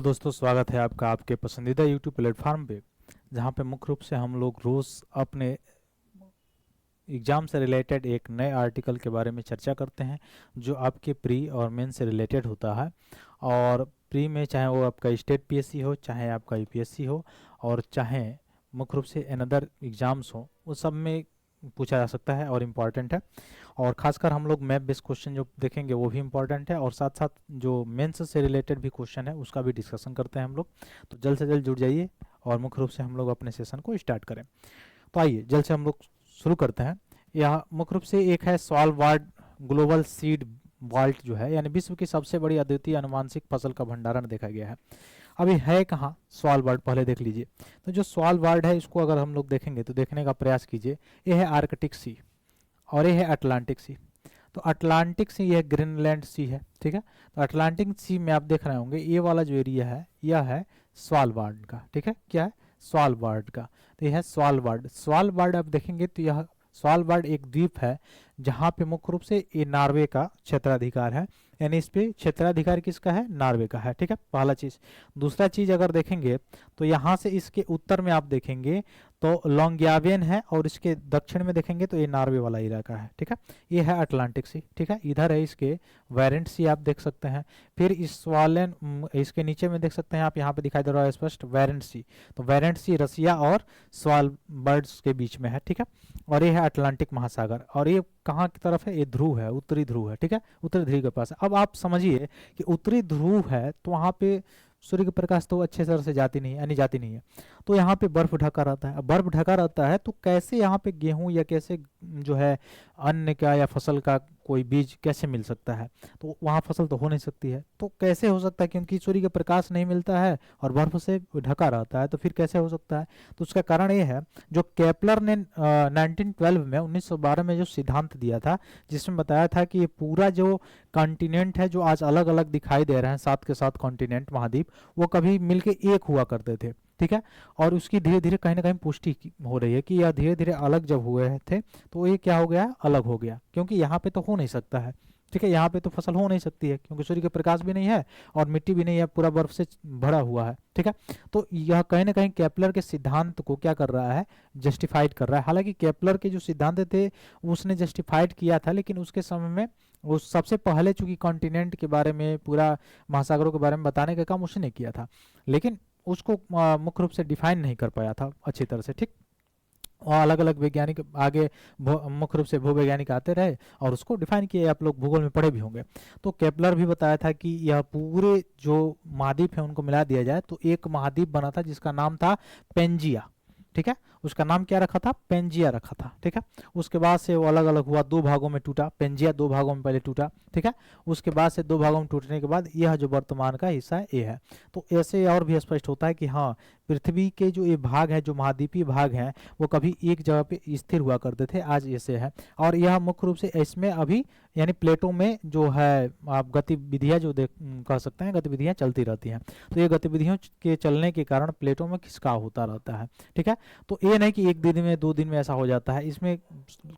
Hello दोस्तों, स्वागत है आपका आपके पसंदीदा यूट्यूब प्लेटफॉर्म पे, जहाँ पे मुख्य रूप से हम लोग रोज़ अपने एग्ज़ाम से रिलेटेड एक नए आर्टिकल के बारे में चर्चा करते हैं जो आपके प्री और मेन से रिलेटेड होता है। और प्री में चाहे वो आपका स्टेट पीएससी हो, चाहे आपका यूपीएससी हो, और चाहे मुख्य रूप से अनदर एग्ज़ाम्स हो, वो सब में पूछा जा सकता है और इम्पॉर्टेंट है। और खासकर हम लोग मैप बेस्ड क्वेश्चन जो देखेंगे वो भी इम्पॉर्टेंट है, और साथ साथ जो मेंस से रिलेटेड भी क्वेश्चन है उसका भी डिस्कशन करते हैं हम लोग। तो जल्द से जल्द जुड़ जाइए और मुख्य रूप से हम लोग अपने सेशन को स्टार्ट करें। तो आइए जल्द से हम लोग शुरू करते हैं। यह मुख्य रूप से एक है स्वालबार्ड ग्लोबल सीड वॉल्ट, जो है यानी विश्व की सबसे बड़ी अद्वितीय अनुवांशिक फसल का भंडारण देखा गया है। अभी है कहाँ स्वालबार्ड, पहले देख लीजिए। तो जो स्वालबार्ड है इसको अगर हम लोग देखेंगे तो देखने का प्रयास कीजिए। ये है आर्कटिक सी और ये है अटलांटिक सी। तो अटलांटिक सी यह ग्रीनलैंड सी है, ठीक है। तो अटलांटिक सी में आप देख रहे होंगे ये वाला जो एरिया है यह है स्वालबार्ड का, ठीक है। क्या है? स्वालबार्ड का। तो यह है स्वालबार्ड। स्वालबार्ड आप देखेंगे तो यह स्वालबार्ड एक द्वीप है जहाँ पे मुख्य रूप से ये नॉर्वे का क्षेत्राधिकार है, यानी इस पे क्षेत्राधिकार किसका है? नॉर्वे का है, ठीक है। पहला चीज। दूसरा चीज अगर देखेंगे तो यहाँ से इसके उत्तर में आप देखेंगे तो लॉन्ग्यावियन है, और इसके दक्षिण में देखेंगे तो ये नॉर्वे वाला इलाका है, ठीक है। ये है अटलांटिक सी, ठीक है। इधर है इसके वेरेंट सी, आप देख सकते हैं। फिर इस स्वालेन इसके नीचे में देख सकते हैं आप, यहाँ पे दिखाई दे रहा है स्पष्ट वेरेंट सी। तो वेरेंट सी रसिया और स्वालबर्ड्स के बीच में है, ठीक है। और ये है अटलांटिक महासागर, और ये कहाँ की तरफ है? ये ध्रुव है, उत्तरी ध्रुव है, ठीक है। उत्तरी ध्रुव के पास है। अब आप समझिए कि उत्तरी ध्रुव है तो वहाँ पे सूर्य के प्रकाश तो अच्छे तरह से जाती नहीं है, यानी जाती नहीं है। तो यहाँ पे बर्फ ढका रहता है। अब बर्फ ढका रहता है तो कैसे यहाँ पे गेहूं या कैसे जो है अन्न का या फसल का कोई बीज कैसे मिल सकता है? तो वहाँ फसल तो हो नहीं सकती है। तो कैसे हो सकता है? क्योंकि सूर्य का प्रकाश नहीं मिलता है और बर्फ से ढका रहता है, तो फिर कैसे हो सकता है? तो उसका कारण ये है, जो केपलर ने 1912 में 1912 में जो सिद्धांत दिया था, जिसमें बताया था कि ये पूरा जो कॉन्टिनेंट है जो आज अलग अलग दिखाई दे रहे हैं, 7 के 7 कॉन्टिनेंट महाद्वीप, वो कभी मिलके एक हुआ करते थे, ठीक है। और उसकी धीरे धीरे कहीं ना कहीं पुष्टि हो रही है कि यह धीरे धीरे अलग जब हुए थे तो ये क्या हो गया? अलग हो गया, क्योंकि यहाँ पे तो हो नहीं सकता है, ठीक है। यहाँ पे तो फसल हो नहीं सकती है क्योंकि सूर्य के प्रकाश भी नहीं है और मिट्टी भी नहीं है, पूरा बर्फ से भरा हुआ है, ठीक है। तो यह कहीं ना कहीं केपलर के सिद्धांत को क्या कर रहा है? जस्टिफाइड कर रहा है। हालांकि केपलर के जो सिद्धांत थे उसने जस्टिफाइड किया था, लेकिन उसके समय में वो सबसे पहले चूंकि कॉन्टिनेंट के बारे में, पूरा महासागरों के बारे में बताने का काम उसने किया था, लेकिन उसको मुख्य रूप से डिफाइन नहीं कर पाया था अच्छी तरह से, ठीक। और अलग अलग वैज्ञानिक आगे मुख्य रूप से भूवैज्ञानिक आते रहे और उसको डिफाइन किए। आप लोग भूगोल में पढ़े भी होंगे। तो केपलर भी बताया था कि यह पूरे जो महाद्वीप है उनको मिला दिया जाए तो एक महाद्वीप बना था जिसका नाम था पेंजिया, ठीक है। उसका नाम क्या रखा था? पेंजिया रखा था, ठीक है। उसके बाद से वो अलग अलग हुआ, 2 भागों में टूटा। पेंजिया 2 भागों में पहले टूटा, ठीक है। उसके बाद से 2 भागों में टूटने के बाद यह जो वर्तमान का हिस्सा है ये है। तो ऐसे और भी स्पष्ट होता है कि हाँ, पृथ्वी के जो ये भाग है, जो महाद्वीपीय भाग हैं, वो कभी एक जगह पे स्थिर हुआ करते थे, आज ऐसे है। और यह मुख्य रूप से इसमें अभी यानी प्लेटों में जो है आप गतिविधियां जो कह सकते हैं, गतिविधियां चलती रहती हैं। तो ये गतिविधियों के चलने के कारण प्लेटों में खिसकाव होता रहता है, ठीक है। तो ये नहीं कि एक दिन में 2 दिन में ऐसा हो जाता है, इसमें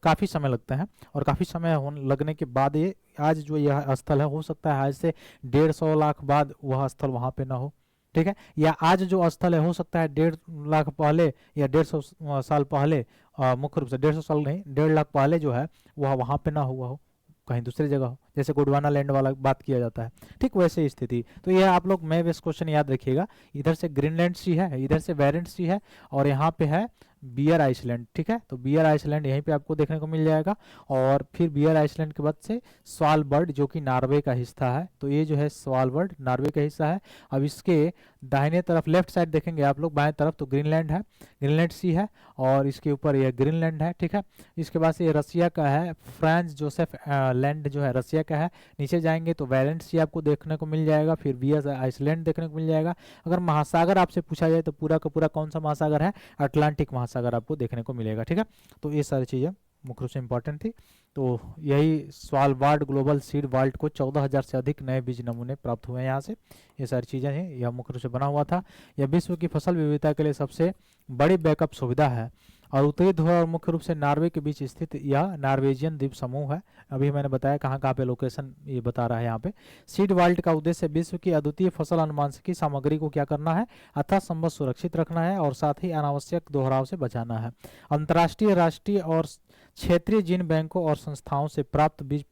काफ़ी समय लगता है। और काफ़ी समय लगने के बाद ये आज जो यह स्थल है, हो सकता है आज से 150 लाख बाद वह स्थल वहाँ पे ना हो, ठीक है। या आज जो स्थल है हो सकता है 1.5 लाख पहले या 150 साल पहले, मुख्य रूप से 150 साल नहीं, 1.5 लाख पहले जो है वह वहाँ पे ना हुआ हो, कहीं दूसरी जगह हो, जैसे गोंडवाना लैंड वाला बात किया जाता है, ठीक वैसे ही स्थिति। तो यह आप लोग मैं बेस क्वेश्चन याद रखिएगा। इधर से ग्रीनलैंड सी है, इधर से वेरेंट सी है, और यहाँ पे है बियर आइसलैंड, ठीक है। तो बियर आइसलैंड यहीं पे आपको देखने को मिल जाएगा। और फिर बियर आइसलैंड के बाद से स्वालबर्ड जो कि नॉर्वे का हिस्सा है। तो ये जो है स्वालबर्ड नॉर्वे का हिस्सा है। अब इसके दाहिने तरफ लेफ्ट साइड देखेंगे आप लोग, बाएं तरफ तो ग्रीनलैंड है, ग्रीनलैंड सी है, और इसके ऊपर यह ग्रीनलैंड है, ठीक है। इसके बाद से ये रसिया का है, फ्रांस जोसेफ लैंड जो है रसिया का है। नीचे जाएंगे तो वेरेंट सी आपको देखने को मिल जाएगा, फिर बियर आइसलैंड देखने को मिल जाएगा। अगर महासागर आपसे पूछा जाए तो पूरा का पूरा कौन सा महासागर है? अटलांटिक महासागर आपको देखने को मिलेगा, ठीक है। तो ये सारी चीज़ें मुख्य रूप से इंपॉर्टेंट थी। तो यही स्वालबार्ड ग्लोबल सीड वाल्ट को 14,000 से अधिक नए बीज नमूने प्राप्त हुए हैं यहाँ से। ये सारी चीज़ें हैं, यह मुख्य रूप से बना हुआ था। यह विश्व की फसल विविधता के लिए सबसे बड़ी बैकअप सुविधा है। और उत्तरी ध्रुव और मुख्य रूप से नॉर्वे के बीच स्थित यह नॉर्वेजियन द्वीप समूह है। अभी मैंने बताया कहाँ कहाँ पे लोकेशन ये बता रहा है यहाँ पे। सीड वाल्ट का उद्देश्य विश्व की अद्वितीय फसल अनुमानसिकी सामग्री को क्या करना है, अथाह संभव सुरक्षित रखना है और साथ ही अनावश्यक दोहराव से बचाना है। अंतर्राष्ट्रीय, राष्ट्रीय और क्षेत्रीय जीन बैंकों और संस्थाओं से प्राप्त बीज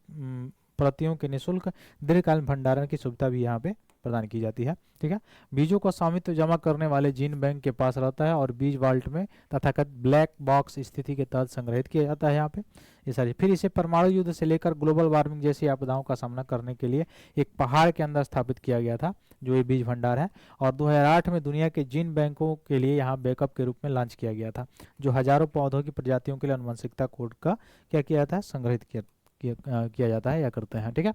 प्रतियों के निःशुल्क दीर्घकालीन भंडारण की सुविधा भी यहाँ पे प्रदान की जाती है। ठीक है, बीजों का स्वामित्व जमा करने वाले जीन बैंक के पास रहता है और बीज वाल्ट में तथाकथित ब्लैक बॉक्स स्थिति के तहत संग्रहित किया जाता है यहाँ पे ये सारी। फिर इसे परमाणु युद्ध से लेकर ग्लोबल वार्मिंग जैसी आपदाओं का सामना करने के लिए एक पहाड़ के अंदर स्थापित किया गया था जो ये बीज भंडार है, और 2008 में दुनिया के जीन बैंकों के लिए यहाँ बैकअप के रूप में लॉन्च किया गया था, जो हजारों पौधों की प्रजातियों के लिए अनुवंशिकता कोड का क्या किया जाता है, संग्रहित किया जाता है या करते हैं। ठीक है,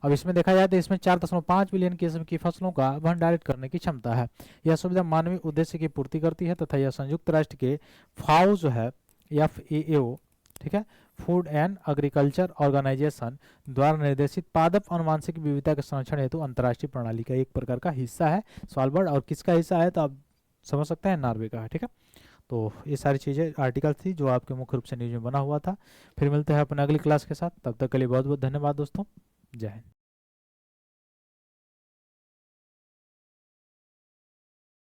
अब इसमें देखा जाए तो इसमें 4.5 बिलियन किस्म की फसलों का भंडारित करने की क्षमता है। यह सुविधा मानवीय उद्देश्य की पूर्ति करती है तथा यह संयुक्त राष्ट्र के फाओ जो है FAO, ठीक है, फूड एंड एग्रीकल्चर ऑर्गेनाइजेशन द्वारा निर्देशित पादप अनुवांशिक विविधता के संरक्षण हेतु अंतर्राष्ट्रीय प्रणाली का एक प्रकार का हिस्सा है स्वालबर्ड। और किसका हिस्सा है तो आप समझ सकते हैं, नॉर्वे का है। ठीक है, तो ये सारी चीज़ें आर्टिकल थी जो आपके मुख्य रूप से न्यूज में बना हुआ था। फिर मिलते हैं अपने अगली क्लास के साथ, तब तक के लिए बहुत बहुत धन्यवाद दोस्तों, जय हिंद।